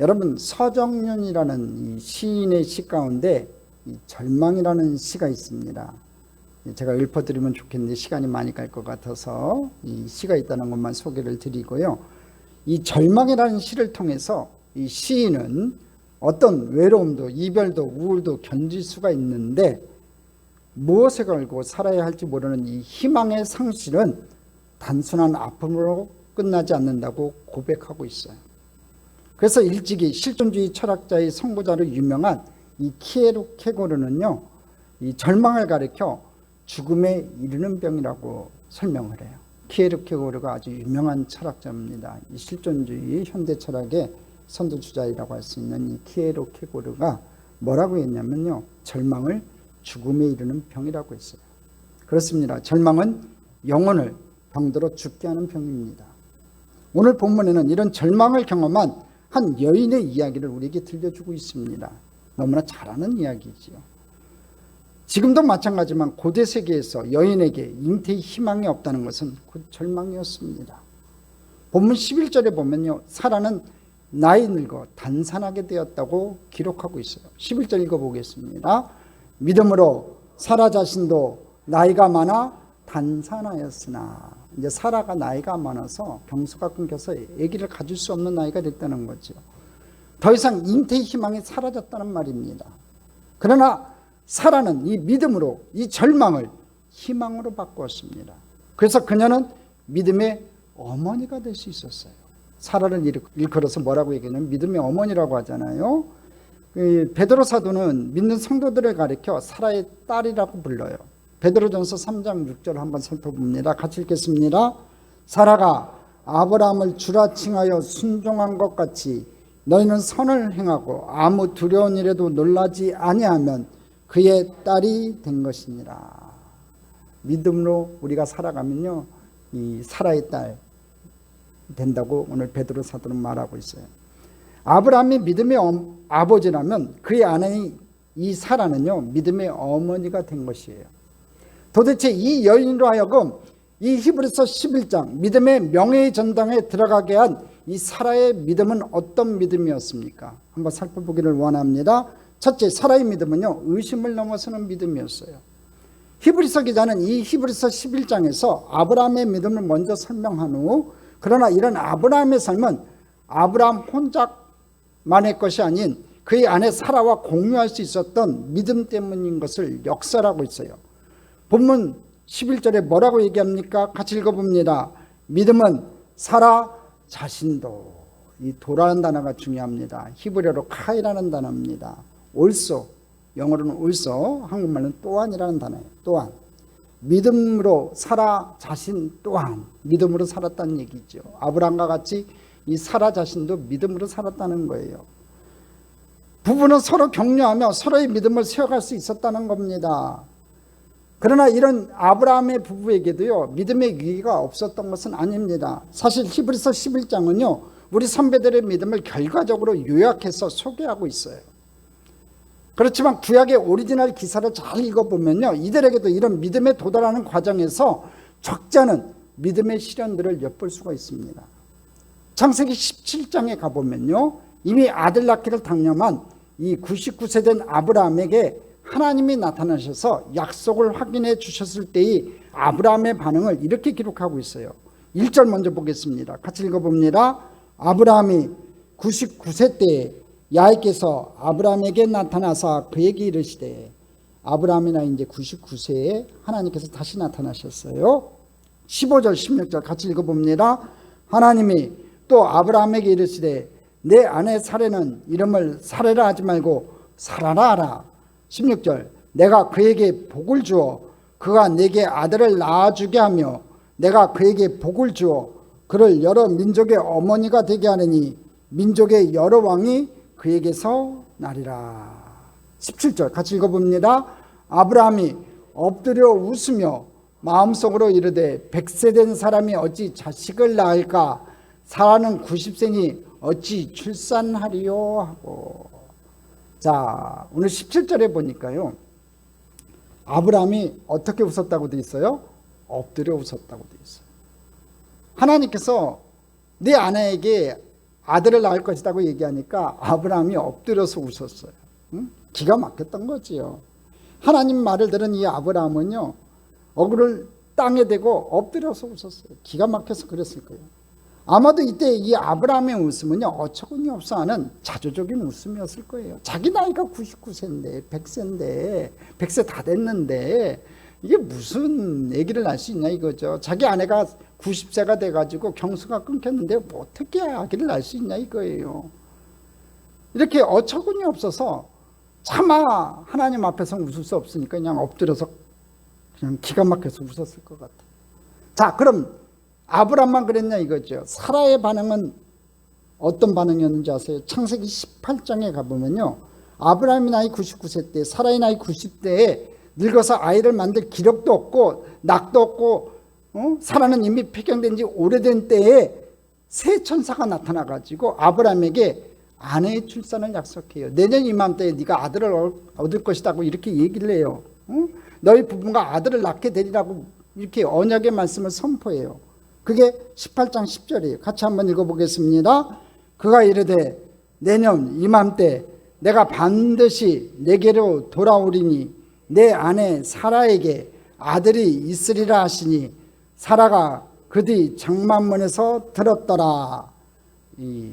여러분, 서정윤이라는 이 시인의 시 가운데 이 절망이라는 시가 있습니다. 제가 읊어드리면 좋겠는데 시간이 많이 갈 것 같아서 이 시가 있다는 것만 소개를 드리고요. 이 절망이라는 시를 통해서 이 시인은 어떤 외로움도 이별도 우울도 견딜 수가 있는데 무엇에 걸고 살아야 할지 모르는 이 희망의 상실은 단순한 아픔으로 끝나지 않는다고 고백하고 있어요. 그래서 일찍이 실존주의 철학자의 선구자로 유명한 이 키에르케고르는요, 이 절망을 가리켜 죽음에 이르는 병이라고 설명을 해요. 키에르케고르가 아주 유명한 철학자입니다. 이 실존주의 현대 철학의 선두주자이라고 할 수 있는 이 키에르케고르가 뭐라고 했냐면요, 절망을 죽음에 이르는 병이라고 했어요. 그렇습니다. 절망은 영혼을 병들어 죽게 하는 병입니다. 오늘 본문에는 이런 절망을 경험한 한 여인의 이야기를 우리에게 들려주고 있습니다. 너무나 잘 아는 이야기지요. 지금도 마찬가지지만 고대 세계에서 여인에게 잉태의 희망이 없다는 것은 곧 절망이었습니다. 본문 11절에 보면요, 사라는 나이 늙어 단산하게 되었다고 기록하고 있어요. 11절 읽어보겠습니다. 믿음으로 사라 자신도 나이가 많아 단산하였으나, 이제 사라가 나이가 많아서 병수가 끊겨서 아기를 가질 수 없는 나이가 됐다는 거죠. 더 이상 잉태의 희망이 사라졌다는 말입니다. 그러나 사라는 이 믿음으로 이 절망을 희망으로 바꾸었습니다. 그래서 그녀는 믿음의 어머니가 될 수 있었어요. 사라를 일컬어서 뭐라고 얘기하냐면 믿음의 어머니라고 하잖아요. 베드로 사도는 믿는 성도들을 가리켜 사라의 딸이라고 불러요. 베드로전서 3장 6절을 한번 살펴봅니다. 같이 읽겠습니다. 사라가 아브라함을 주라 칭하여 순종한 것 같이 너희는 선을 행하고 아무 두려운 일에도 놀라지 아니하면 그의 딸이 된 것이니라. 믿음으로 우리가 살아가면요, 이 사라의 딸 된다고 오늘 베드로 사도는 말하고 있어요. 아브라함이 믿음의 아버지라면 그의 아내인 이 사라는요, 믿음의 어머니가 된 것이에요. 도대체 이 여인으로 하여금 이 히브리서 11장 믿음의 명예의 전당에 들어가게 한 이 사라의 믿음은 어떤 믿음이었습니까? 한번 살펴보기를 원합니다. 첫째, 사라의 믿음은요, 의심을 넘어서는 믿음이었어요. 히브리서 기자는 이 히브리서 11장에서 아브라함의 믿음을 먼저 설명한 후, 그러나 이런 아브라함의 삶은 아브라함 혼자만의 것이 아닌 그의 아내 사라와 공유할 수 있었던 믿음 때문인 것을 역설하고 있어요. 본문 11절에 뭐라고 얘기합니까? 같이 읽어봅니다. 믿음은 사라 자신도, 이 도라는 단어가 중요합니다. 히브리어로 카이라는 단어입니다. also, 영어로는 also, 한국말로는 또한이라는 단어예요. 또한. 믿음으로 사라 자신 또한 믿음으로 살았다는 얘기죠. 아브라함과 같이 이 사라 자신도 믿음으로 살았다는 거예요. 부부는 서로 격려하며 서로의 믿음을 세워갈 수 있었다는 겁니다. 그러나 이런 아브라함의 부부에게도요, 믿음의 위기가 없었던 것은 아닙니다. 사실 히브리서 11장은요, 우리 선배들의 믿음을 결과적으로 요약해서 소개하고 있어요. 그렇지만 구약의 오리지널 기사를 잘 읽어보면요, 이들에게도 이런 믿음에 도달하는 과정에서 적지 않은 믿음의 시련들을 엿볼 수가 있습니다. 창세기 17장에 가보면요, 이미 아들 낳기를 당념한 이 99세 된 아브라함에게 하나님이 나타나셔서 약속을 확인해 주셨을 때의 아브라함의 반응을 이렇게 기록하고 있어요. 1절 먼저 보겠습니다. 같이 읽어봅니다. 아브라함이 99세 때에 야훼께서 아브라함에게 나타나사 그에게 이르시되, 아브라함이나 이제 99세에 하나님께서 다시 나타나셨어요. 15절 16절 같이 읽어봅니다. 하나님이 또 아브라함에게 이르시되 내 아내 사레는 이름을 사레라 하지 말고 사라라 하라. 16절 내가 그에게 복을 주어 그가 내게 아들을 낳아주게 하며 내가 그에게 복을 주어 그를 여러 민족의 어머니가 되게 하느니 민족의 여러 왕이 그에게서 나리라. 17절 같이 읽어봅니다. 아브라함이 엎드려 웃으며 마음속으로 이르되 100세 된 사람이 어찌 자식을 낳을까? 사라는 90세니 어찌 출산하리요? 하고. 자, 오늘 17절에 보니까요, 아브라함이 어떻게 웃었다고 돼 있어요? 엎드려 웃었다고 돼 있어요. 하나님께서 내 아내에게 아들을 낳을 것이라고 얘기하니까 아브라함이 엎드려서 웃었어요. 응? 기가 막혔던 거지요. 하나님 말을 들은 이 아브라함은요, 얼굴을 땅에 대고 엎드려서 웃었어요. 기가 막혀서 그랬을 거예요. 아마도 이때 이 아브라함의 웃음은요, 어처구니 없어 하는 자조적인 웃음이었을 거예요. 자기 나이가 99세인데 100세인데 100세 다 됐는데 이게 무슨 아기를 낳을 수 있냐 이거죠. 자기 아내가 90세가 돼가지고 경수가 끊겼는데 어떻게 아기를 낳을 수 있냐 이거예요. 이렇게 어처구니 없어서 차마 하나님 앞에서 웃을 수 없으니까 그냥 엎드려서 그냥 기가 막혀서 웃었을 것 같아요. 자, 그럼 아브라함만 그랬냐 이거죠. 사라의 반응은 어떤 반응이었는지 아세요? 창세기 18장에 가보면요, 아브라함이 나이 99세 때, 사라의 나이 90세에 늙어서 아이를 만들 기력도 없고 낙도 없고, 사라는 이미 폐경된 지 오래된 때에 새 천사가 나타나가지고 아브라함에게 아내의 출산을 약속해요. 내년 이맘때에 네가 아들을 얻을 것이라고 이렇게 얘기를 해요. 너희 부부가 아들을 낳게 되리라고 이렇게 언약의 말씀을 선포해요. 그게 18장 10절이에요. 같이 한번 읽어보겠습니다. 그가 이르되 내년 이맘때 내가 반드시 내게로 돌아오리니 내 아내 사라에게 아들이 있으리라 하시니 사라가 그 뒤 장막문에서 들었더라. 이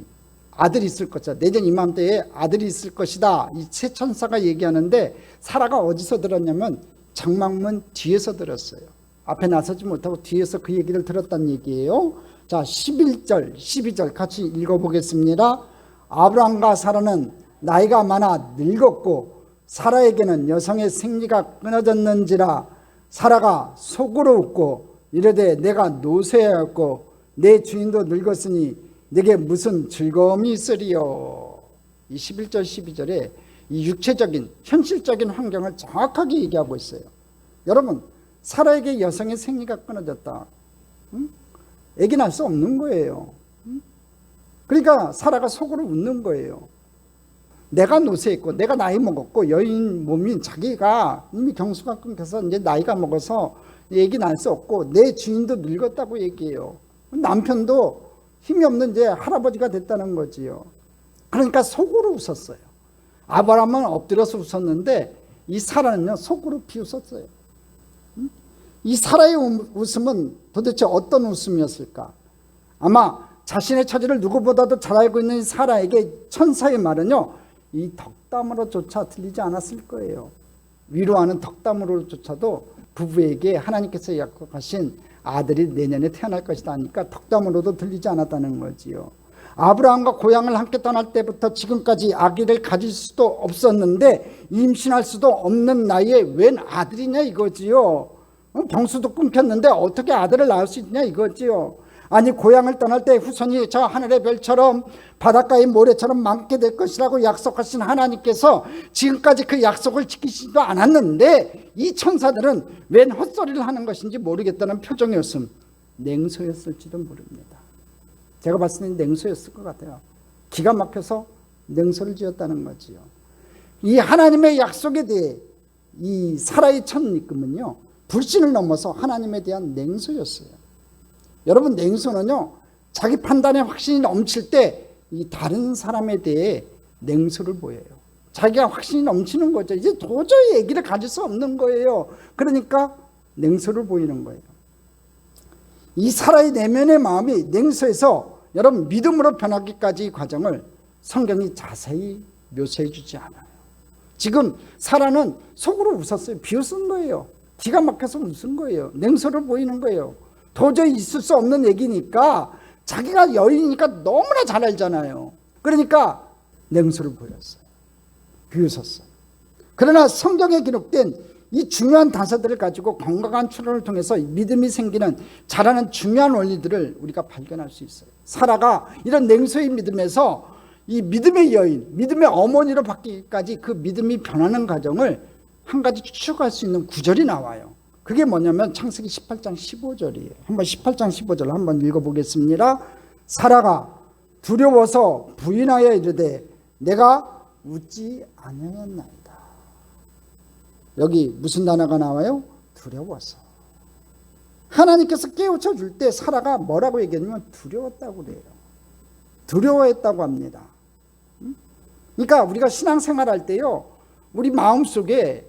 아들이 있을 것이다. 내년 이맘때에 아들이 있을 것이다. 이 새 천사가 얘기하는데 사라가 어디서 들었냐면 장막문 뒤에서 들었어요. 앞에 나서지 못하고 뒤에서 그 얘기를 들었다는 얘기예요. 자, 11절, 12절 같이 읽어보겠습니다. 아브라함과 사라는 나이가 많아 늙었고 사라에게는 여성의 생리가 끊어졌는지라 사라가 속으로 웃고 이르되 내가 노쇠하였고 내 주인도 늙었으니 내게 무슨 즐거움이 있으리요. 이 11절 12절에 이 육체적인 현실적인 환경을 정확하게 얘기하고 있어요. 여러분, 사라에게 여성의 생리가 끊어졌다. 애기 낳을 수 없는 거예요. 그러니까 사라가 속으로 웃는 거예요. 내가 노쇠했고 내가 나이 먹었고 여인 몸인 자기가 이미 경수가 끊겨서 이제 나이가 먹어서 애기 낳을 수 없고 내 주인도 늙었다고 얘기해요. 남편도 힘이 없는 이제 할아버지가 됐다는 거지요. 그러니까 속으로 웃었어요. 아브라함은 엎드려서 웃었는데 이 사라는요 속으로 비웃었어요. 이 사라의 웃음은 도대체 어떤 웃음이었을까? 아마 자신의 처지를 누구보다도 잘 알고 있는 사라에게 천사의 말은요 이 덕담으로조차 들리지 않았을 거예요. 위로하는 덕담으로조차도 부부에게 하나님께서 약속하신 아들이 내년에 태어날 것이다 하니까 덕담으로도 들리지 않았다는 거지요. 아브라함과 고향을 함께 떠날 때부터 지금까지 아기를 가질 수도 없었는데 임신할 수도 없는 나이에 웬 아들이냐 이거지요. 경수도 끊겼는데 어떻게 아들을 낳을 수 있냐 이거지요. 아니 고향을 떠날 때 후손이 저 하늘의 별처럼 바닷가의 모래처럼 많게 될 것이라고 약속하신 하나님께서 지금까지 그 약속을 지키지도 않았는데 이 천사들은 웬 헛소리를 하는 것인지 모르겠다는 표정이었음. 냉소였을지도 모릅니다. 제가 봤을 때 냉소였을 것 같아요. 기가 막혀서 냉소를 지었다는 거지요. 이 하나님의 약속에 대해 이 사라의 첫 믿음은요 불신을 넘어서 하나님에 대한 냉소였어요. 여러분, 냉소는요 자기 판단에 확신이 넘칠 때 이 다른 사람에 대해 냉소를 보여요. 자기가 확신이 넘치는 거죠. 이제 도저히 얘기를 가질 수 없는 거예요. 그러니까 냉소를 보이는 거예요. 이 사라의 내면의 마음이 냉소에서 여러분 믿음으로 변하기까지 과정을 성경이 자세히 묘사해 주지 않아요. 지금 사라는 속으로 웃었어요. 비웃은 거예요. 기가 막혀서 웃은 거예요. 냉소를 보이는 거예요. 도저히 있을 수 없는 얘기니까 자기가 여인이니까 너무나 잘 알잖아요. 그러니까 냉소를 보였어요. 비웃었어요. 그러나 성경에 기록된 이 중요한 단서들을 가지고 건강한 추론을 통해서 믿음이 생기는 자라는 중요한 원리들을 우리가 발견할 수 있어요. 사라가 이런 냉소의 믿음에서 이 믿음의 여인, 믿음의 어머니로 바뀌기까지 그 믿음이 변하는 과정을 한 가지 추측할 수 있는 구절이 나와요. 그게 뭐냐면 창세기 18장 15절이에요. 한번 18장 15절 한번 읽어보겠습니다. 사라가 두려워서 부인하여 이르되 내가 웃지 아니하였나이다. 여기 무슨 단어가 나와요? 두려워서. 하나님께서 깨우쳐 줄 때 사라가 뭐라고 얘기하냐면 두려웠다고 그래요. 두려워했다고 합니다. 그러니까 우리가 신앙생활할 때요, 우리 마음속에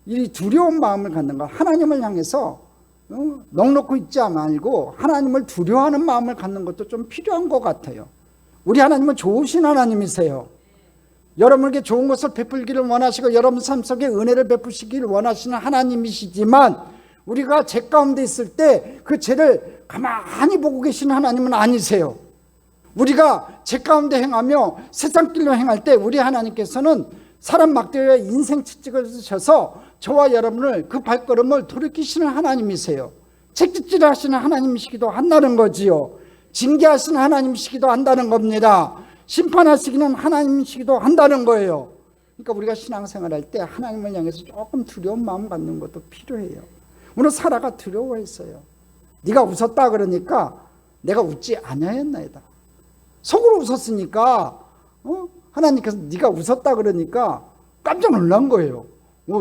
이 두려운 마음을 갖는 것, 하나님을 향해서 넋놓고 있지 말고 하나님을 두려워하는 마음을 갖는 것도 좀 필요한 것 같아요. 우리 하나님은 좋으신 하나님이세요. 여러분에게 좋은 것을 베풀기를 원하시고 여러분 삶 속에 은혜를 베푸시기를 원하시는 하나님이시지만, 우리가 죄 가운데 있을 때 그 죄를 가만히 보고 계시는 하나님은 아니세요. 우리가 죄 가운데 행하며 세상 길로 행할 때 우리 하나님께서는 사람 막대기에 인생 채찍을 쓰셔서 저와 여러분을 그 발걸음을 돌이키시는 하나님이세요. 채찍질 하시는 하나님이시기도 한다는 거지요. 징계하시는 하나님이시기도 한다는 겁니다. 심판하시기는 하나님이시기도 한다는 거예요. 그러니까 우리가 신앙생활할 때 하나님을 향해서 조금 두려운 마음 갖는 것도 필요해요. 오늘 사라가 두려워했어요. 네가 웃었다 그러니까 내가 웃지 아니하였나이다. 속으로 웃었으니까 하나님께서 네가 웃었다 그러니까 깜짝 놀란 거예요.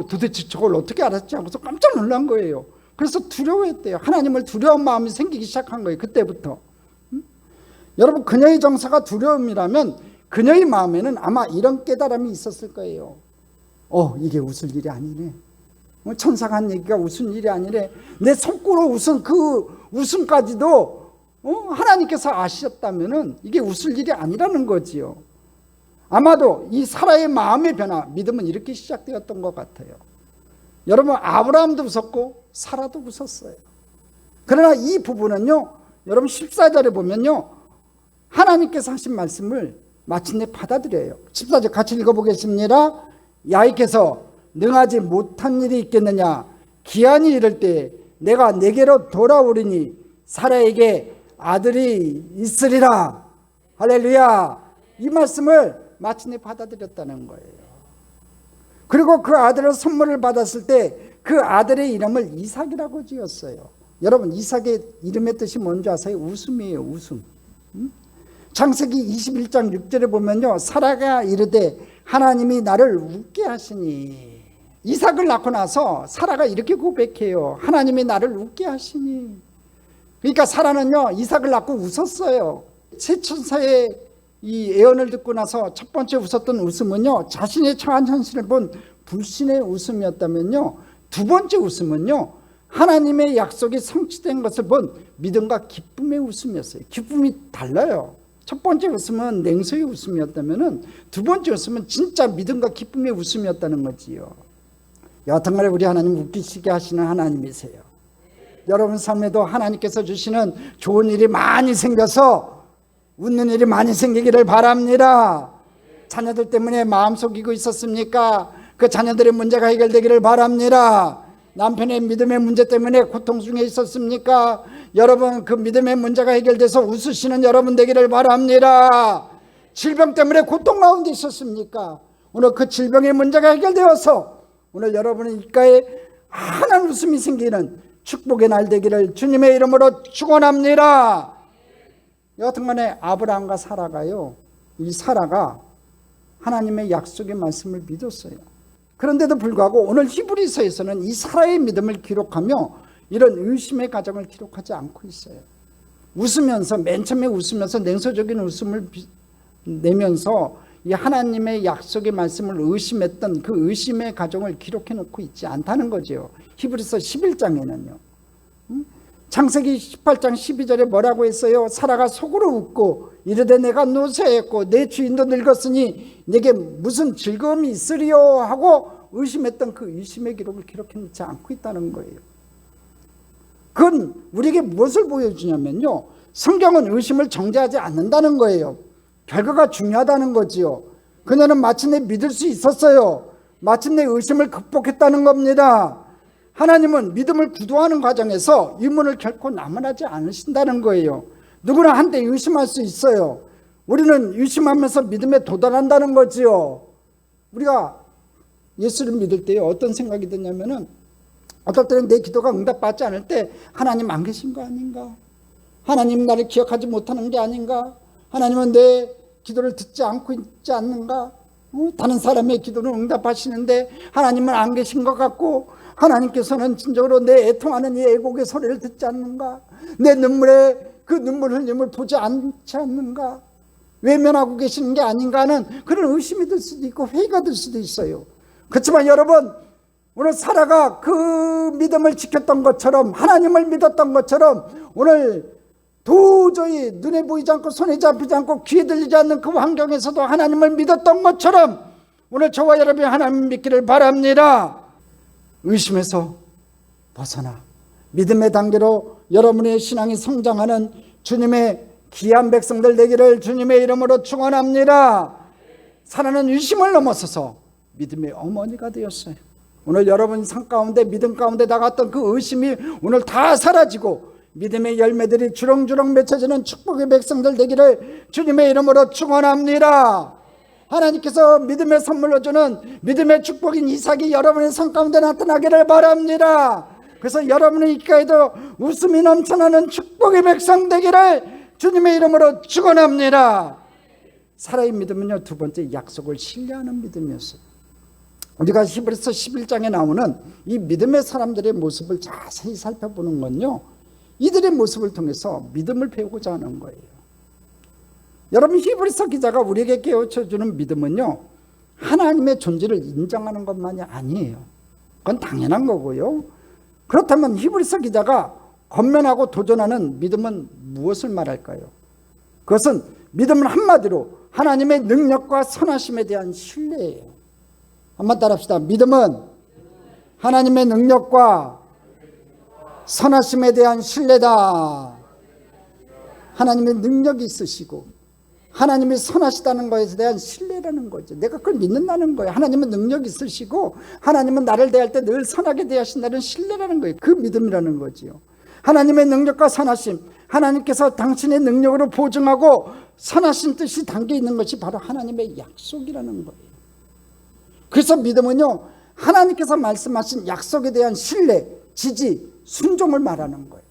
도대체 저걸 어떻게 알았지 하고서 깜짝 놀란 거예요. 그래서 두려워했대요. 하나님을 두려운 마음이 생기기 시작한 거예요. 그때부터. 여러분, 그녀의 정서가 두려움이라면 그녀의 마음에는 아마 이런 깨달음이 있었을 거예요. 이게 웃을 일이 아니네. 천사가 한 얘기가 웃은 일이 아니래. 내 속으로 웃은 그 웃음까지도 하나님께서 아셨다면 이게 웃을 일이 아니라는 거지요. 아마도 이 사라의 마음의 변화, 믿음은 이렇게 시작되었던 것 같아요. 여러분, 아브라함도 웃었고 사라도 웃었어요. 그러나 이 부분은요, 여러분 14절에 보면요, 하나님께서 하신 말씀을 마침내 받아들여요. 14절 같이 읽어보겠습니다. 야훼께서 능하지 못한 일이 있겠느냐. 기한이 이를 때 내가 내게로 돌아오리니 사라에게 아들이 있으리라. 할렐루야. 이 말씀을 마침내 받아들였다는 거예요. 그리고 그 아들의 선물을 받았을 때 그 아들의 이름을 이삭이라고 지었어요. 여러분, 이삭의 이름의 뜻이 뭔지 아세요? 웃음이에요. 웃음. 창세기 21장 6절에 보면요, 사라가 이르되 하나님이 나를 웃게 하시니. 이삭을 낳고 나서 사라가 이렇게 고백해요. 하나님이 나를 웃게 하시니. 그러니까 사라는요, 이삭을 낳고 웃었어요. 새 천사의 이 예언을 듣고 나서 첫 번째 웃었던 웃음은요, 자신의 처한 현실을 본 불신의 웃음이었다면요, 두 번째 웃음은요, 하나님의 약속이 성취된 것을 본 믿음과 기쁨의 웃음이었어요. 기쁨이 달라요. 첫 번째 웃음은 냉소의 웃음이었다면 두 번째 웃음은 진짜 믿음과 기쁨의 웃음이었다는 거지요. 여하튼간에 우리 하나님 웃기시게 하시는 하나님이세요. 여러분 삶에도 하나님께서 주시는 좋은 일이 많이 생겨서 웃는 일이 많이 생기기를 바랍니다. 자녀들 때문에 마음 속이고 있었습니까? 그 자녀들의 문제가 해결되기를 바랍니다. 남편의 믿음의 문제 때문에 고통 중에 있었습니까? 여러분, 그 믿음의 문제가 해결돼서 웃으시는 여러분 되기를 바랍니다. 질병 때문에 고통 가운데 있었습니까? 오늘 그 질병의 문제가 해결되어서 오늘 여러분의 입가에 환한 웃음이 생기는 축복의 날 되기를 주님의 이름으로 축원합니다. 여하튼간에 아브라함과 사라가요, 이 사라가 하나님의 약속의 말씀을 믿었어요. 그런데도 불구하고 오늘 히브리서에서는 이 사라의 믿음을 기록하며 이런 의심의 가정을 기록하지 않고 있어요. 웃으면서, 맨 처음에 웃으면서 냉소적인 웃음을 내면서 이 하나님의 약속의 말씀을 의심했던 그 의심의 가정을 기록해 놓고 있지 않다는 거죠. 히브리서 11장에는요. 창세기 18장 12절에 뭐라고 했어요? 사라가 속으로 웃고 이르되 내가 노쇠했고 내 주인도 늙었으니 내게 무슨 즐거움이 있으리요 하고 의심했던 그 의심의 기록을 기록해 놓지 않고 있다는 거예요. 그건 우리에게 무엇을 보여주냐면요, 성경은 의심을 정죄하지 않는다는 거예요. 결과가 중요하다는 거지요. 그녀는 마침내 믿을 수 있었어요. 마침내 의심을 극복했다는 겁니다. 하나님은 믿음을 구도하는 과정에서 의문을 결코 나무라지 않으신다는 거예요. 누구나 한때 의심할 수 있어요. 우리는 의심하면서 믿음에 도달한다는 거지요. 우리가 예수를 믿을 때 어떤 생각이 드냐면은, 어떨 때는 내 기도가 응답받지 않을 때 하나님 안 계신 거 아닌가? 하나님 나를 기억하지 못하는 게 아닌가? 하나님은 내 기도를 듣지 않고 있지 않는가? 다른 사람의 기도는 응답하시는데 하나님은 안 계신 것 같고, 하나님께서는 진정으로 내 애통하는 이 애곡의 소리를 듣지 않는가? 내 눈물에 그 눈물 흘림을 보지 않지 않는가? 외면하고 계시는 게 아닌가 하는 그런 의심이 들 수도 있고 회의가 들 수도 있어요. 그렇지만 여러분, 오늘 사라가 그 믿음을 지켰던 것처럼, 하나님을 믿었던 것처럼, 오늘 도저히 눈에 보이지 않고 손에 잡히지 않고 귀에 들리지 않는 그 환경에서도 하나님을 믿었던 것처럼 오늘 저와 여러분이 하나님 믿기를 바랍니다. 의심에서 벗어나 믿음의 단계로 여러분의 신앙이 성장하는 주님의 귀한 백성들 되기를 주님의 이름으로 축원합니다. 사라는 의심을 넘어서서 믿음의 어머니가 되었어요. 오늘 여러분 삶 가운데 믿음 가운데 나갔던 그 의심이 오늘 다 사라지고 믿음의 열매들이 주렁주렁 맺혀지는 축복의 백성들 되기를 주님의 이름으로 축원합니다. 하나님께서 믿음의 선물로 주는 믿음의 축복인 이삭이 여러분의 삶 가운데 나타나기를 바랍니다. 그래서 여러분의 입가에도 웃음이 넘쳐나는 축복의 백성 되기를 주님의 이름으로 축원합니다. 사라의 믿음은요, 두 번째 약속을 신뢰하는 믿음이었어요. 우리가 히브리서 11장에 나오는 이 믿음의 사람들의 모습을 자세히 살펴보는 건요, 이들의 모습을 통해서 믿음을 배우고자 하는 거예요. 여러분, 히브리서 기자가 우리에게 깨우쳐주는 믿음은요, 하나님의 존재를 인정하는 것만이 아니에요. 그건 당연한 거고요. 그렇다면 히브리서 기자가 권면하고 도전하는 믿음은 무엇을 말할까요? 그것은 믿음은 한마디로 하나님의 능력과 선하심에 대한 신뢰예요. 한번 따라합시다. 믿음은 하나님의 능력과 선하심에 대한 신뢰다. 하나님의 능력이 있으시고 하나님이 선하시다는 것에 대한 신뢰라는 거죠. 내가 그걸 믿는다는 거예요. 하나님은 능력이 있으시고 하나님은 나를 대할 때 늘 선하게 대하신다는 신뢰라는 거예요. 그 믿음이라는 거지요. 하나님의 능력과 선하심, 하나님께서 당신의 능력으로 보증하고 선하신 뜻이 담겨 있는 것이 바로 하나님의 약속이라는 거예요. 그래서 믿음은요, 하나님께서 말씀하신 약속에 대한 신뢰, 지지, 순종을 말하는 거예요.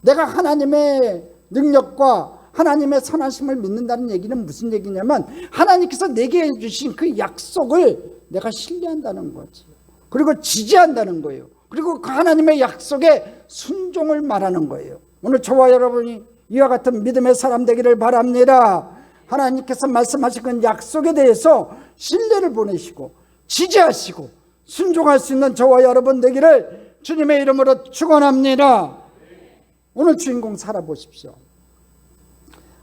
내가 하나님의 능력과 하나님의 선하심을 믿는다는 얘기는 무슨 얘기냐면 하나님께서 내게 해주신 그 약속을 내가 신뢰한다는 거지. 그리고 지지한다는 거예요. 그리고 그 하나님의 약속에 순종을 말하는 거예요. 오늘 저와 여러분이 이와 같은 믿음의 사람 되기를 바랍니다. 하나님께서 말씀하신 그 약속에 대해서 신뢰를 보내시고 지지하시고 순종할 수 있는 저와 여러분 되기를 주님의 이름으로 축원합니다. 오늘 주인공 살아보십시오.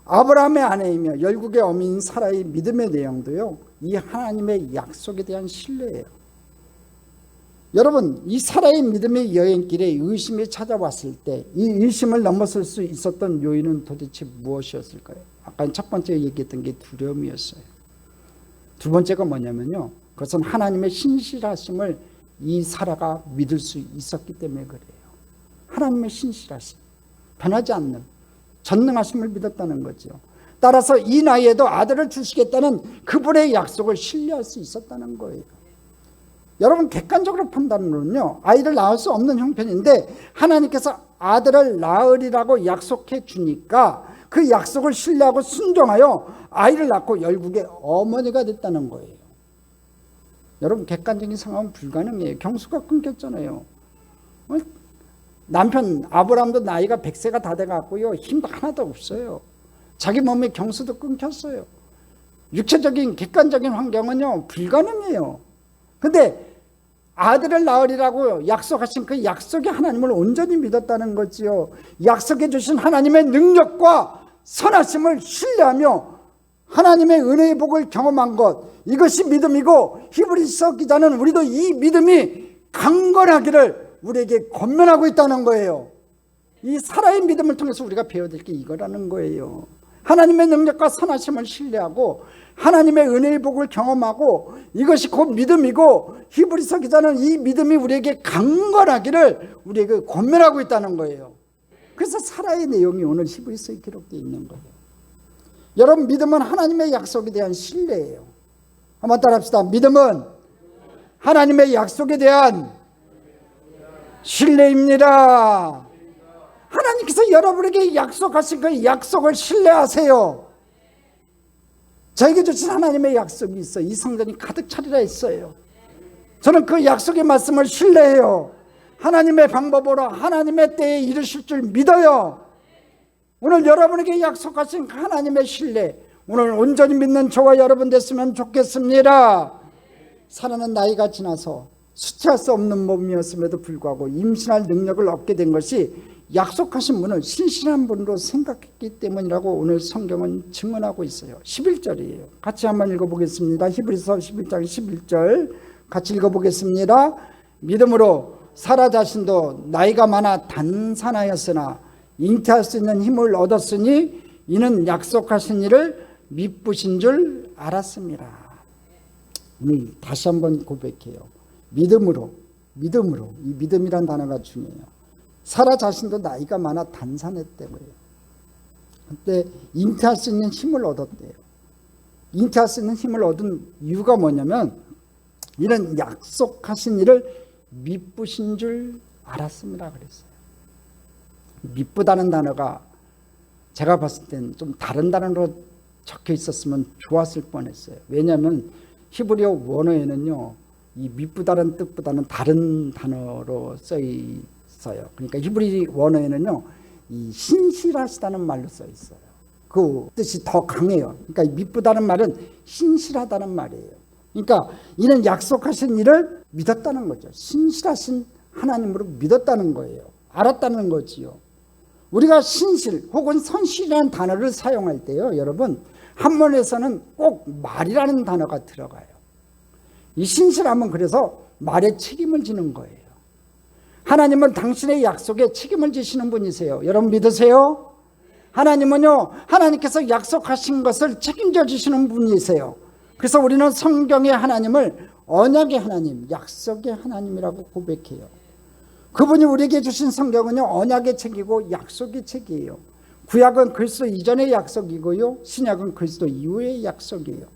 아브라함의 아내이며 열국의 어미인 사라의 믿음의 내용도요, 이 하나님의 약속에 대한 신뢰예요. 여러분, 이 사라의 믿음의 여행길에 의심이 찾아왔을 때 이 의심을 넘어설 수 있었던 요인은 도대체 무엇이었을까요? 아까 첫 번째 얘기했던 게 두려움이었어요. 두 번째가 뭐냐면요, 그것은 하나님의 신실하심을 이 사라가 믿을 수 있었기 때문에 그래요. 하나님의 신실하심, 변하지 않는 전능하심을 믿었다는 거죠. 따라서 이 나이에도 아들을 주시겠다는 그분의 약속을 신뢰할 수 있었다는 거예요. 여러분, 객관적으로 판단으로는요, 아이를 낳을 수 없는 형편인데 하나님께서 아들을 낳으리라고 약속해 주니까 그 약속을 신뢰하고 순종하여 아이를 낳고 열국의 어머니가 됐다는 거예요. 여러분, 객관적인 상황은 불가능해요. 경수가 끊겼잖아요. 남편 아브라함도 나이가 100세가 다 돼갖고요, 힘도 하나도 없어요. 자기 몸의 경수도 끊겼어요. 육체적인 객관적인 환경은요, 불가능해요. 근데 아들을 낳으리라고 약속하신 그 약속의 하나님을 온전히 믿었다는 거지요. 약속해 주신 하나님의 능력과 선하심을 신뢰하며 하나님의 은혜의 복을 경험한 것, 이것이 믿음이고 히브리서 기자는 우리도 이 믿음이 강건하기를 우리에게 권면하고 있다는 거예요. 이 사라의 믿음을 통해서 우리가 배워야 될 게 이거라는 거예요. 하나님의 능력과 선하심을 신뢰하고 하나님의 은혜의 복을 경험하고 이것이 곧 믿음이고 히브리서 기자는 이 믿음이 우리에게 강건하기를 우리에게 권면하고 있다는 거예요. 그래서 사라의 내용이 오늘 히브리서에 기록되어 있는 거예요. 여러분, 믿음은 하나님의 약속에 대한 신뢰예요. 한번 따라합시다. 믿음은 하나님의 약속에 대한 신뢰입니다. 하나님께서 여러분에게 약속하신 그 약속을 신뢰하세요. 저에게 주신 하나님의 약속이 있어요. 이 성전이 가득 차리라 했어요. 저는 그 약속의 말씀을 신뢰해요. 하나님의 방법으로 하나님의 때에 이르실 줄 믿어요. 오늘 여러분에게 약속하신 하나님의 신뢰, 오늘 온전히 믿는 저와 여러분 됐으면 좋겠습니다. 살아는 나이가 지나서 수치할 수 없는 몸이었음에도 불구하고 임신할 능력을 얻게 된 것이 약속하신 분을 신실한 분으로 생각했기 때문이라고 오늘 성경은 증언하고 있어요. 11절이에요. 같이 한번 읽어보겠습니다. 히브리서 11장 11절 같이 읽어보겠습니다. 믿음으로 사라 자신도 나이가 많아 단산하였으나 잉태할 수 있는 힘을 얻었으니 이는 약속하신 이를 미쁘신 줄 알았습니다. 오늘 다시 한번 고백해요. 믿음으로 이 믿음이란 단어가 중요해요. 사라 자신도 나이가 많아 단산했대고요. 그때 잉태할 수 있는 힘을 얻었대요. 잉태할 수 있는 힘을 얻은 이유가 뭐냐면 이는 약속하신 일을 미쁘신 줄 알았습니다 그랬어요. 미쁘다는 단어가 제가 봤을 땐 좀 다른 단어로 적혀 있었으면 좋았을 뻔했어요. 왜냐하면 히브리어 원어에는요, 이 미쁘다는 뜻보다는 다른 단어로 써 있어요. 그러니까 히브리 원어에는요, 이 신실하시다는 말로 써 있어요. 그 뜻이 더 강해요. 그러니까 미쁘다는 말은 신실하다는 말이에요. 그러니까 이는 약속하신 일을 믿었다는 거죠. 신실하신 하나님으로 믿었다는 거예요. 알았다는 거지요. 우리가 신실 혹은 선실이라는 단어를 사용할 때요, 여러분, 한문에서는 꼭 말이라는 단어가 들어가요. 이 신실함은 그래서 말에 책임을 지는 거예요. 하나님은 당신의 약속에 책임을 지시는 분이세요. 여러분 믿으세요? 하나님은요, 하나님께서 약속하신 것을 책임져 주시는 분이세요. 그래서 우리는 성경의 하나님을 언약의 하나님, 약속의 하나님이라고 고백해요. 그분이 우리에게 주신 성경은요, 언약의 책이고 약속의 책이에요. 구약은 그리스도 이전의 약속이고요, 신약은 그리스도 이후의 약속이에요.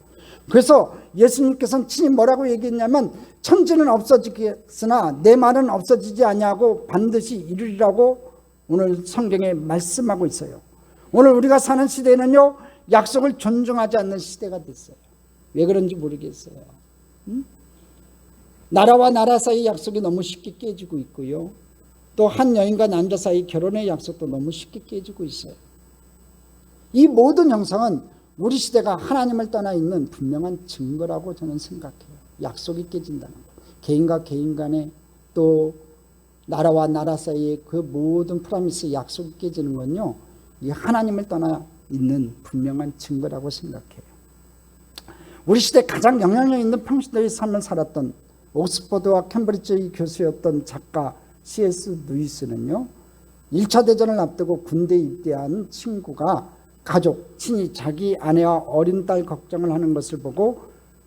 그래서 예수님께서는 친히 뭐라고 얘기했냐면 천지는 없어지겠으나 내 말은 없어지지 아니하고 반드시 이루리라고 오늘 성경에 말씀하고 있어요. 오늘 우리가 사는 시대는요, 약속을 존중하지 않는 시대가 됐어요. 왜 그런지 모르겠어요. 나라와 나라 사이 약속이 너무 쉽게 깨지고 있고요. 또 한 여인과 남자 사이 결혼의 약속도 너무 쉽게 깨지고 있어요. 이 모든 형상은 우리 시대가 하나님을 떠나 있는 분명한 증거라고 저는 생각해요. 약속이 깨진다는 거. 개인과 개인 간에 또 나라와 나라 사이에 그 모든 프라미스 약속이 깨지는 건요, 이 하나님을 떠나 있는 분명한 증거라고 생각해요. 우리 시대 가장 영향력 있는 평신도의 삶을 살았던 옥스퍼드와 캠브리지 교수였던 작가 C.S. 루이스는요, 1차 대전을 앞두고 군대에 입대한 친구가 가족, 친히 자기 아내와 어린 딸 걱정을 하는 것을 보고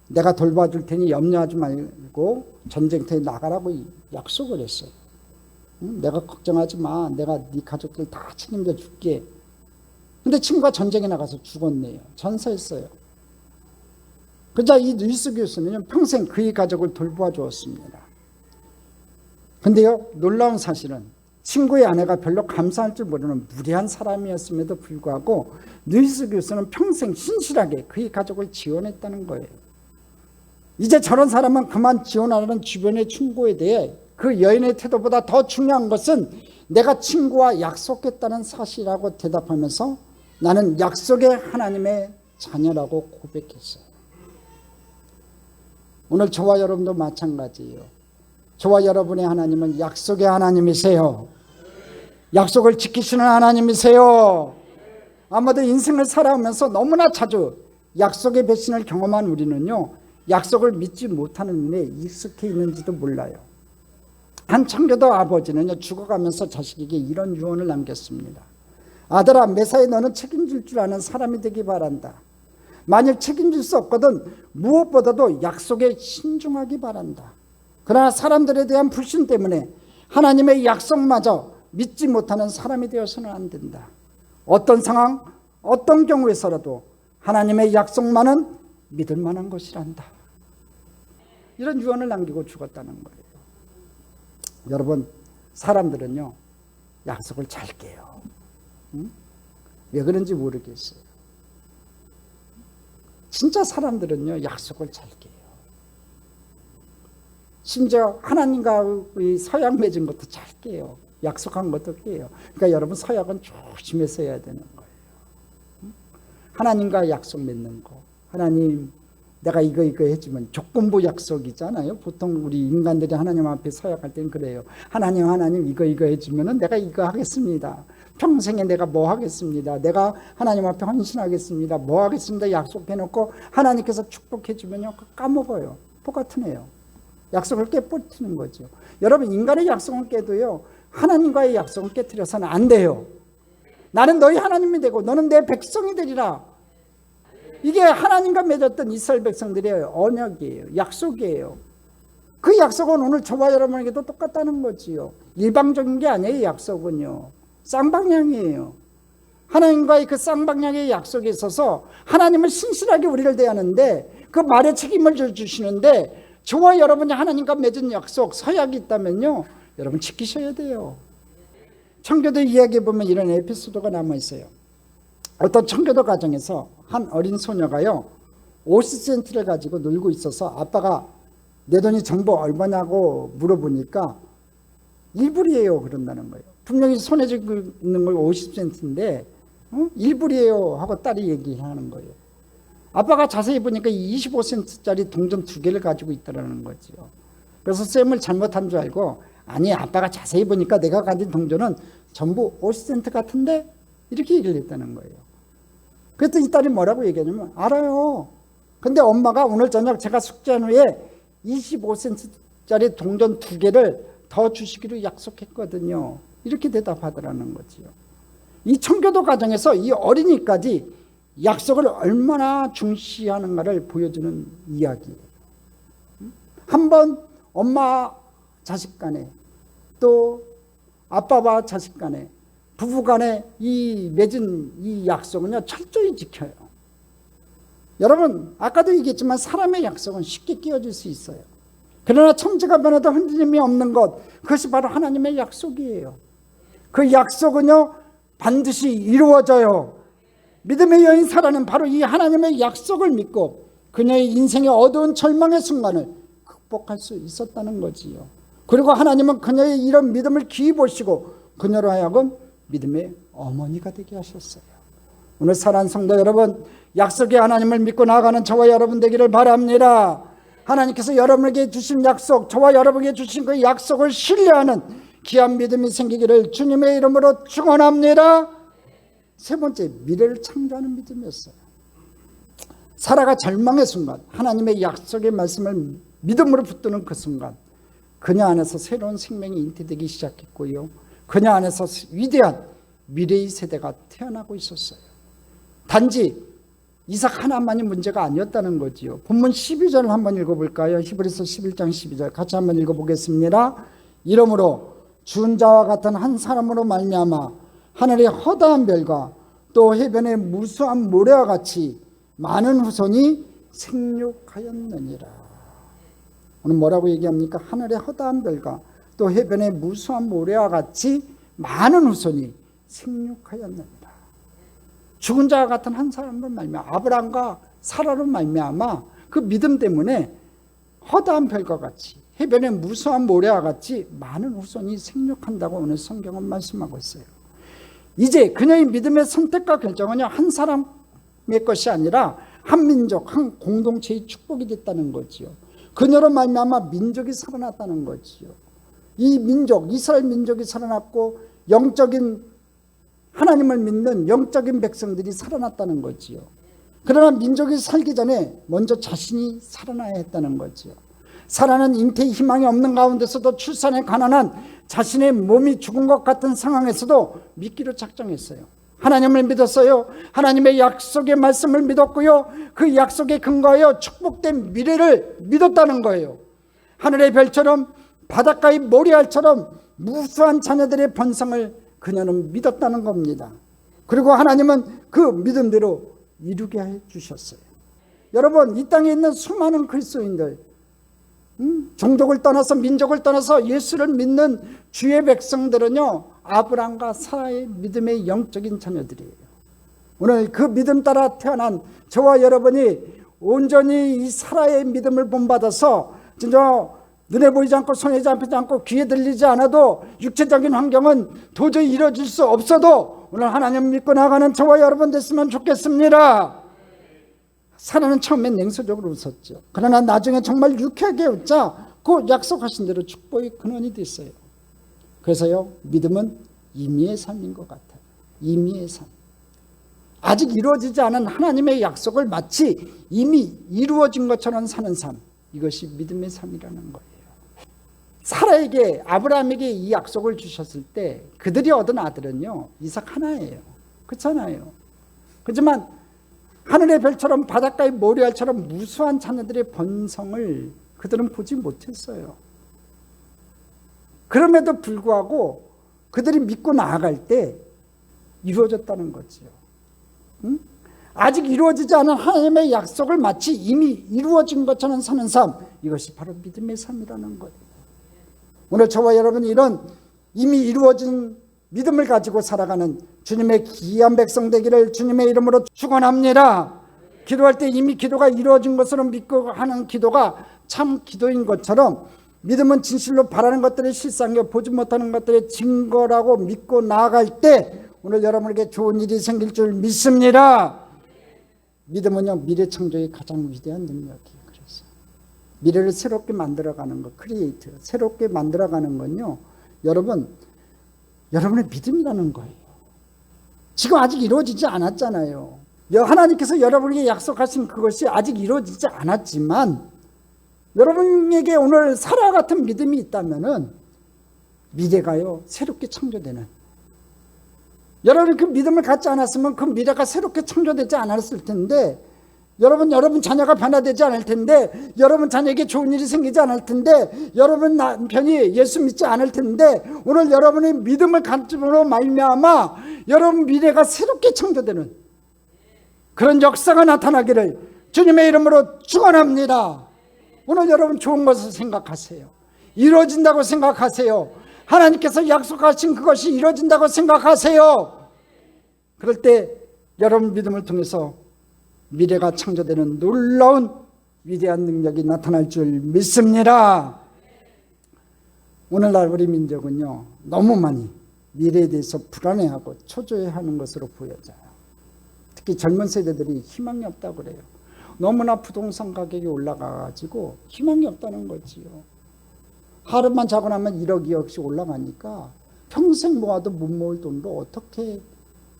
내가 돌봐줄 테니 염려하지 말고 전쟁터에 나가라고 약속을 했어요. 내가 걱정하지 마. 내가 네 가족들 다 책임져 줄게. 근데 친구가 전쟁에 나가서 죽었네요. 전사했어요. 그러자 이 루이스 교수는 평생 그의 가족을 돌보아 주었습니다. 근데요, 놀라운 사실은 친구의 아내가 별로 감사할 줄 모르는 무례한 사람이었음에도 불구하고 루이스 교수는 평생 신실하게 그의 가족을 지원했다는 거예요. 이제 저런 사람은 그만 지원하라는 주변의 충고에 대해 그 여인의 태도보다 더 중요한 것은 내가 친구와 약속했다는 사실이라고 대답하면서 나는 약속의 하나님의 자녀라고 고백했어요. 오늘 저와 여러분도 마찬가지예요. 저와 여러분의 하나님은 약속의 하나님이세요. 약속을 지키시는 하나님이세요. 아마도 인생을 살아오면서 너무나 자주 약속의 배신을 경험한 우리는요, 약속을 믿지 못하는 일에 익숙해 있는지도 몰라요. 한 청교도 아버지는요, 죽어가면서 자식에게 이런 유언을 남겼습니다. 아들아, 매사에 너는 책임질 줄 아는 사람이 되기 바란다. 만일 책임질 수 없거든 무엇보다도 약속에 신중하기 바란다. 그러나 사람들에 대한 불신 때문에 하나님의 약속마저 믿지 못하는 사람이 되어서는 안 된다. 어떤 상황, 어떤 경우에서라도 하나님의 약속만은 믿을 만한 것이란다. 이런 유언을 남기고 죽었다는 거예요. 여러분, 사람들은요, 약속을 잘 깨요. 왜 그런지 모르겠어요. 진짜 사람들은요, 약속을 잘 깨요. 심지어 하나님과의 서약 맺은 것도 잘 깨요. 약속한 것도 깨요. 그러니까 여러분 서약은 조심해서 해야 되는 거예요. 하나님과 약속 맺는 거. 하나님 내가 이거 해주면 조건부 약속이잖아요. 보통 우리 인간들이 하나님 앞에 서약할 때는 그래요. 하나님 이거 해주면 내가 이거 하겠습니다. 평생에 내가 뭐 하겠습니다. 내가 하나님 앞에 헌신하겠습니다. 뭐 하겠습니다. 약속해놓고 하나님께서 축복해주면요 까먹어요. 똑같은 애요. 약속을 깨버리는 거죠. 여러분 인간의 약속은 깨도요 하나님과의 약속은 깨트려서는 안 돼요. 나는 너희 하나님이 되고 너는 내 백성이 되리라. 이게 하나님과 맺었던 이스라엘 백성들의 언약이에요. 약속이에요. 그 약속은 오늘 저와 여러분에게도 똑같다는 거지요. 일방적인 게 아니에요. 약속은요. 쌍방향이에요. 하나님과의 그 쌍방향의 약속에 있어서 하나님은 신실하게 우리를 대하는데 그 말에 책임을 주시는데 저와 여러분이 하나님과 맺은 약속, 서약이 있다면요. 여러분 지키셔야 돼요. 청교도 이야기에 보면 이런 에피소드가 남아있어요. 어떤 청교도 가정에서 한 어린 소녀가요 50센트를 가지고 놀고 있어서 아빠가 내 돈이 전부 얼마냐고 물어보니까 1불이에요 그런다는 거예요. 분명히 손에 쥐고 있는 걸 50센트인데 1불이에요 하고 딸이 얘기하는 거예요. 아빠가 자세히 보니까 25센트짜리 동전 2개를 가지고 있다는 거죠. 그래서 쌤을 잘못한 줄 알고 아니 아빠가 자세히 보니까 내가 가진 동전은 전부 50센트 같은데 이렇게 얘기를 했다는 거예요. 그랬더니 이 딸이 뭐라고 얘기하냐면 알아요. 근데 엄마가 오늘 저녁 제가 숙제한 후에 25센트짜리 동전 2개를 더 주시기로 약속했거든요. 이렇게 대답하더라는 거지요. 이 청교도 가정에서 이 어린이까지 약속을 얼마나 중시하는가를 보여주는 이야기예요. 한번 엄마 자식 간에 또 아빠와 자식 간에 부부 간에 이 맺은 이 약속은요 철저히 지켜요. 여러분 아까도 얘기했지만 사람의 약속은 쉽게 끼어질 수 있어요. 그러나 천지가 변해도 흔들림이 없는 것, 그것이 바로 하나님의 약속이에요. 그 약속은요 반드시 이루어져요. 믿음의 여인 사라는 바로 이 하나님의 약속을 믿고 그녀의 인생의 어두운 절망의 순간을 극복할 수 있었다는 거지요. 그리고 하나님은 그녀의 이런 믿음을 귀히 보시고 그녀로 하여금 믿음의 어머니가 되게 하셨어요. 오늘 사랑하는 성도 여러분, 약속의 하나님을 믿고 나아가는 저와 여러분 되기를 바랍니다. 하나님께서 여러분에게 주신 약속, 저와 여러분에게 주신 그 약속을 신뢰하는 귀한 믿음이 생기기를 주님의 이름으로 축원합니다. 세 번째, 미래를 창조하는 믿음이었어요. 사라가 절망의 순간, 하나님의 약속의 말씀을 믿음으로 붙드는 그 순간 그녀 안에서 새로운 생명이 잉태되기 시작했고요. 그녀 안에서 위대한 미래의 세대가 태어나고 있었어요. 단지 이삭 하나만이 문제가 아니었다는 거지요. 본문 12절을 한번 읽어볼까요? 히브리서 11장 12절 같이 한번 읽어보겠습니다. 이러므로 준 자와 같은 한 사람으로 말미암아 하늘의 허다한 별과 또 해변의 무수한 모래와 같이 많은 후손이 생육하였느니라. 오늘 뭐라고 얘기합니까? 하늘의 허다한 별과 또 해변의 무수한 모래와 같이 많은 후손이 생육하였느니라. 죽은 자와 같은 한 사람으로 말미암아 아브라함과 사라로 말미암아 그 믿음 때문에 허다한 별과 같이 해변의 무수한 모래와 같이 많은 후손이 생육한다고 오늘 성경은 말씀하고 있어요. 이제 그녀의 믿음의 선택과 결정은요 한 사람의 것이 아니라 한 민족, 한 공동체의 축복이 됐다는 거지요. 그녀로 말미암아 민족이 살아났다는 거지요. 이 민족, 이스라엘 민족이 살아났고 영적인 하나님을 믿는 영적인 백성들이 살아났다는 거지요. 그러나 민족이 살기 전에 먼저 자신이 살아나야 했다는 거지요. 사라는 잉태의 희망이 없는 가운데서도 출산에 가난한 자신의 몸이 죽은 것 같은 상황에서도 믿기로 작정했어요. 하나님을 믿었어요. 하나님의 약속의 말씀을 믿었고요. 그 약속에 근거하여 축복된 미래를 믿었다는 거예요. 하늘의 별처럼 바닷가의 모래알처럼 무수한 자녀들의 번성을 그녀는 믿었다는 겁니다. 그리고 하나님은 그 믿음대로 이루게 해주셨어요. 여러분 이 땅에 있는 수많은 그리스도인들 종족을 떠나서 민족을 떠나서 예수를 믿는 주의 백성들은요 아브라함과 사라의 믿음의 영적인 자녀들이에요. 오늘 그 믿음 따라 태어난 저와 여러분이 온전히 이 사라의 믿음을 본받아서 진짜 눈에 보이지 않고 손에 잡히지 않고 귀에 들리지 않아도 육체적인 환경은 도저히 이루어질 수 없어도 오늘 하나님 믿고 나가는 저와 여러분 됐으면 좋겠습니다. 사라는 처음엔 냉소적으로 웃었죠. 그러나 나중에 정말 유쾌하게 웃자 그 약속하신 대로 축복의 근원이 됐어요. 그래서요, 믿음은 임의의 삶인 것 같아요. 임의의 삶. 아직 이루어지지 않은 하나님의 약속을 마치 이미 이루어진 것처럼 사는 삶, 이것이 믿음의 삶이라는 거예요. 사라에게, 아브라함에게 이 약속을 주셨을 때 그들이 얻은 아들은요, 이삭 하나예요. 그렇잖아요. 그렇지만 하늘의 별처럼 바닷가의 모래알처럼 무수한 자녀들의 번성을 그들은 보지 못했어요. 그럼에도 불구하고 그들이 믿고 나아갈 때 이루어졌다는 거지요. 응? 아직 이루어지지 않은 하나님의 약속을 마치 이미 이루어진 것처럼 사는 삶, 이것이 바로 믿음의 삶이라는 거예요. 오늘 저와 여러분이 이런 이미 이루어진 믿음을 가지고 살아가는 주님의 귀한 백성 되기를 주님의 이름으로 축원합니다. 기도할 때 이미 기도가 이루어진 것으로 믿고 하는 기도가 참 기도인 것처럼 믿음은 진실로 바라는 것들의 실상이요 보지 못하는 것들의 증거라고 믿고 나아갈 때 오늘 여러분에게 좋은 일이 생길 줄 믿습니다. 믿음은요, 미래 창조의 가장 위대한 능력이에요. 그래서 미래를 새롭게 만들어가는 것, 크리에이트, 새롭게 만들어가는 건요, 여러분의 믿음이라는 거예요. 지금 아직 이루어지지 않았잖아요. 하나님께서 여러분에게 약속하신 그것이 아직 이루어지지 않았지만 여러분에게 오늘 사라 같은 믿음이 있다면은 미래가요, 새롭게 창조되는, 여러분이 그 믿음을 갖지 않았으면 그 미래가 새롭게 창조되지 않았을 텐데, 여러분 자녀가 변화되지 않을 텐데, 여러분 자녀에게 좋은 일이 생기지 않을 텐데, 여러분 남편이 예수 믿지 않을 텐데, 오늘 여러분의 믿음을 가짐으로 말미암아 여러분 미래가 새롭게 창조되는 그런 역사가 나타나기를 주님의 이름으로 축원합니다. 오늘 여러분 좋은 것을 생각하세요. 이루어진다고 생각하세요. 하나님께서 약속하신 그것이 이루어진다고 생각하세요. 그럴 때 여러분 믿음을 통해서 미래가 창조되는 놀라운 위대한 능력이 나타날 줄 믿습니다. 오늘날 우리 민족은요, 너무 많이 미래에 대해서 불안해하고 초조해하는 것으로 보여져요. 특히 젊은 세대들이 희망이 없다고 그래요. 너무나 부동산 가격이 올라가가지고 희망이 없다는 거지요. 하루만 자고 나면 1억, 2억씩 올라가니까 평생 모아도 못 모을 돈으로 어떻게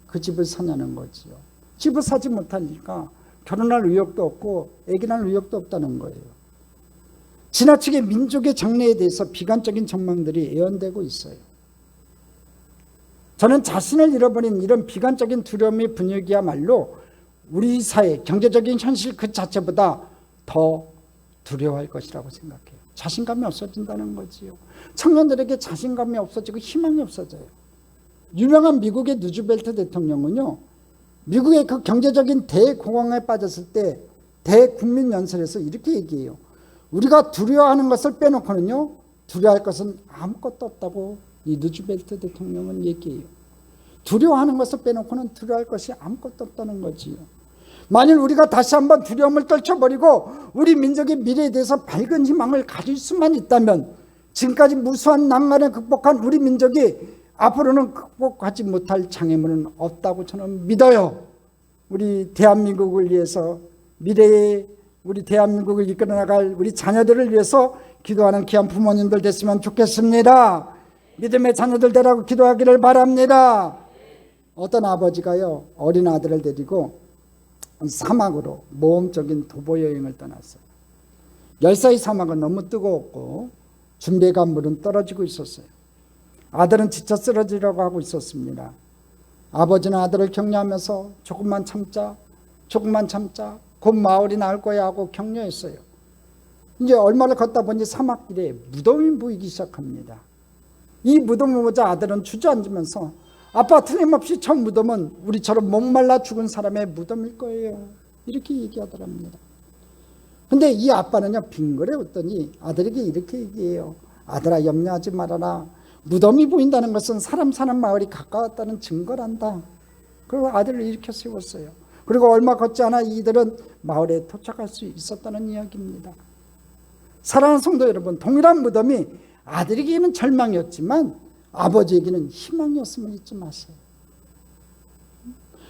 그 집을 사냐는 거지요. 집을 사지 못하니까 결혼할 의욕도 없고 애기 낳을 의욕도 없다는 거예요. 지나치게 민족의 장래에 대해서 비관적인 전망들이 예언되고 있어요. 저는 자신을 잃어버린 이런 비관적인 두려움의 분위기야말로 우리 사회, 경제적인 현실 그 자체보다 더 두려워할 것이라고 생각해요. 자신감이 없어진다는 거지요. 청년들에게 자신감이 없어지고 희망이 없어져요. 유명한 미국의 누즈벨트 대통령은요, 미국의 그 경제적인 대공황에 빠졌을 때 대국민연설에서 이렇게 얘기해요. 우리가 두려워하는 것을 빼놓고는요, 두려워할 것은 아무것도 없다고 이 누즈벨트 대통령은 얘기해요. 두려워하는 것을 빼놓고는 두려워할 것이 아무것도 없다는 거지요. 만일 우리가 다시 한번 두려움을 떨쳐버리고 우리 민족의 미래에 대해서 밝은 희망을 가질 수만 있다면 지금까지 무수한 난관을 극복한 우리 민족이 앞으로는 극복하지 못할 장애물은 없다고 저는 믿어요. 우리 대한민국을 위해서, 미래의 우리 대한민국을 이끌어나갈 우리 자녀들을 위해서 기도하는 귀한 부모님들 됐으면 좋겠습니다. 믿음의 자녀들 되라고 기도하기를 바랍니다. 어떤 아버지가요, 어린 아들을 데리고 사막으로 모험적인 도보 여행을 떠났어요. 열사의 사막은 너무 뜨거웠고 준비해간 물은 떨어지고 있었어요. 아들은 지쳐 쓰러지려고 하고 있었습니다. 아버지는 아들을 격려하면서 조금만 참자, 곧 마을이 나올 거야 하고 격려했어요. 이제 얼마를 걷다 보니 사막길에 무덤이 보이기 시작합니다. 이 무덤을 보자 아들은 주저앉으면서 아빠, 틀림없이 저 무덤은 우리처럼 목말라 죽은 사람의 무덤일 거예요. 이렇게 얘기하더랍니다. 근데 이 아빠는요, 빙그레 웃더니 아들에게 이렇게 얘기해요. 아들아, 염려하지 말아라. 무덤이 보인다는 것은 사람 사는 마을이 가까웠다는 증거란다. 그리고 아들을 일으켜 세웠어요. 그리고 얼마 걷지 않아 이들은 마을에 도착할 수 있었다는 이야기입니다. 사랑하는 성도 여러분, 동일한 무덤이 아들에게는 절망이었지만 아버지에게는 희망이었음을 잊지 마세요.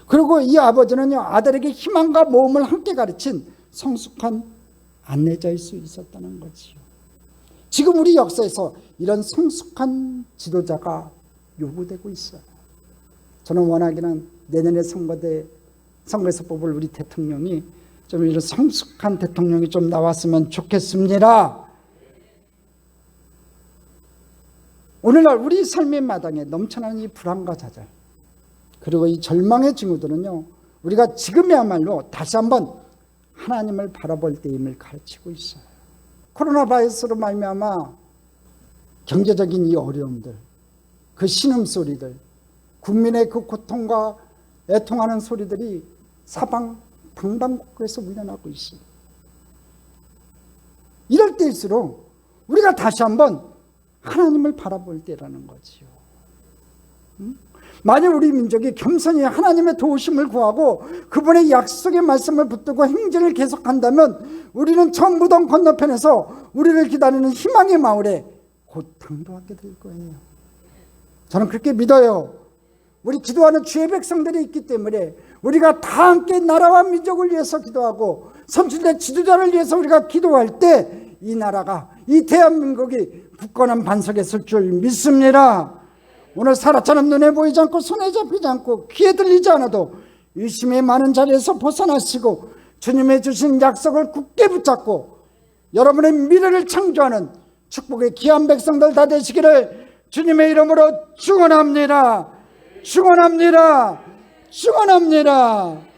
그리고 이 아버지는요, 아들에게 희망과 모험을 함께 가르친 성숙한 안내자일 수 있었다는 거지요. 지금 우리 역사에서 이런 성숙한 지도자가 요구되고 있어요. 저는 원하기는 내년에 선거에서 뽑을 우리 대통령이 좀 이런 성숙한 대통령이 좀 나왔으면 좋겠습니다. 오늘날 우리 삶의 마당에 넘쳐나는 이 불안과 좌절, 그리고 이 절망의 징후들은요, 우리가 지금이야말로 다시 한번 하나님을 바라볼 때임을 가르치고 있어요. 코로나 바이러스로 말미암아 경제적인 이 어려움들, 그 신음소리들, 국민의 그 고통과 애통하는 소리들이 사방 방방곡곡에서 울려나고 있습니다. 이럴 때일수록 우리가 다시 한번 하나님을 바라볼 때라는 거지요. 만약 우리 민족이 겸손히 하나님의 도우심을 구하고 그분의 약속의 말씀을 붙들고 행진을 계속한다면 우리는 저 무덤 건너편에서 우리를 기다리는 희망의 마을에 곧 당도하게 될 거예요. 저는 그렇게 믿어요. 우리 기도하는 주의 백성들이 있기 때문에 우리가 다 함께 나라와 민족을 위해서 기도하고 선출된 지도자를 위해서 우리가 기도할 때 이 나라가, 이 대한민국이 굳건한 반석에 설 줄 믿습니다. 오늘 사라처럼 눈에 보이지 않고 손에 잡히지 않고 귀에 들리지 않아도 의심의 많은 자리에서 벗어나시고 주님의 주신 약속을 굳게 붙잡고 여러분의 미래를 창조하는 축복의 귀한 백성들 다 되시기를 주님의 이름으로 축원합니다. 축원합니다. 축원합니다.